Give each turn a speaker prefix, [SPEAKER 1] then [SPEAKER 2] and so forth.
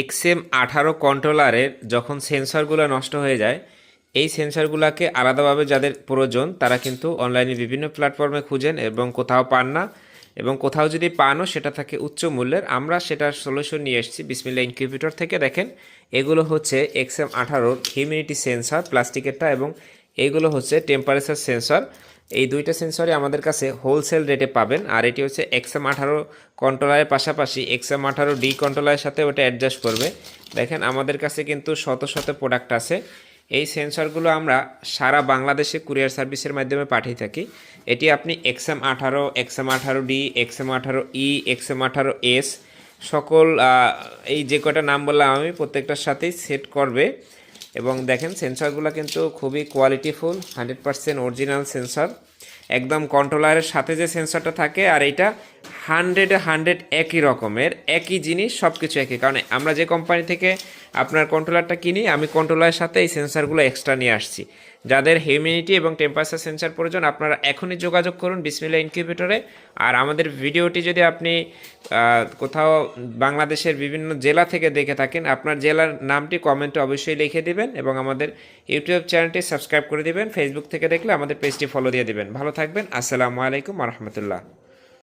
[SPEAKER 1] XM18 কন্ট্রোলারের যখন সেন্সরগুলো নষ্ট হয়ে যায়, এই সেন্সরগুলোকে আলাদাভাবে যাদের প্রয়োজন তারা কিন্তু অনলাইনে বিভিন্ন প্ল্যাটফর্মে খুঁজেন এবং কোথাও পান না, এবং কোথাও যদি পানও সেটা থাকে উচ্চ মূল্যের। আমরা সেটার সলিউশন নিয়ে এসেছি বিসমিল্লাহ ইনকিউবেটর থেকে। দেখেন, এগুলো হচ্ছে XM18 হিউমিডিটি সেন্সর প্লাস্টিকেরটা, এবং এইগুলো হচ্ছে টেম্পারেচার সেন্সর। এই দুইটা সেন্সরই আমাদের কাছে হোলসেল রেটে পাবেন। আর এটি হচ্ছে XM18 কন্ট্রোলারের পাশাপাশি XM18D কন্ট্রোলারের সাথে ওটা অ্যাডজাস্ট করবে। দেখেন, আমাদের কাছে কিন্তু শত শত প্রোডাক্ট আছে। এই সেন্সরগুলো আমরা সারা বাংলাদেশে কুরিয়ার সার্ভিসের মাধ্যমে পাঠিয়ে থাকি। এটি আপনি XM18, XM18D, XM18E, XM18S সকল এই যে কটা নাম বললাম আমি প্রত্যেকটার সাথেই সেট করবে। এবং দেখেন, সেন্সরগুলো কিন্তু খুবই কোয়ালিটিফুল, 100% অরিজিনাল সেন্সর। একদম কন্ট্রোলারের সাথে যে সেন্সরটা থাকে আর এইটা 100 একই রকমের, একই জিনিস, সব কিছু একই। কারণ আমরা যে কোম্পানি থেকে আপনার কন্ট্রোলারটা কিনি, আমি কন্ট্রোলারের সাথে এই সেন্সরগুলো এক্সট্রা নিয়ে আসছি। যাদের হিউমিডিটি এবং টেম্পারেচার সেন্সর প্রয়োজন আপনারা এখনই যোগাযোগ করুন বিসমিল্লাহ ইনকিউবেটরে। আর আমাদের ভিডিওটি যদি আপনি কোথাও বাংলাদেশের বিভিন্ন জেলা থেকে দেখে থাকেন, আপনার জেলার নামটি কমেন্টে অবশ্যই লিখে দিবেন এবং আমাদের ইউটিউব চ্যানেলটি সাবস্ক্রাইব করে দিবেন। ফেসবুক থেকে দেখলে আমাদের পেজটি ফলো দিয়ে দিবেন। ভালো থাকবেন। আসসালামু আলাইকুম ওয়া রাহমাতুল্লাহ।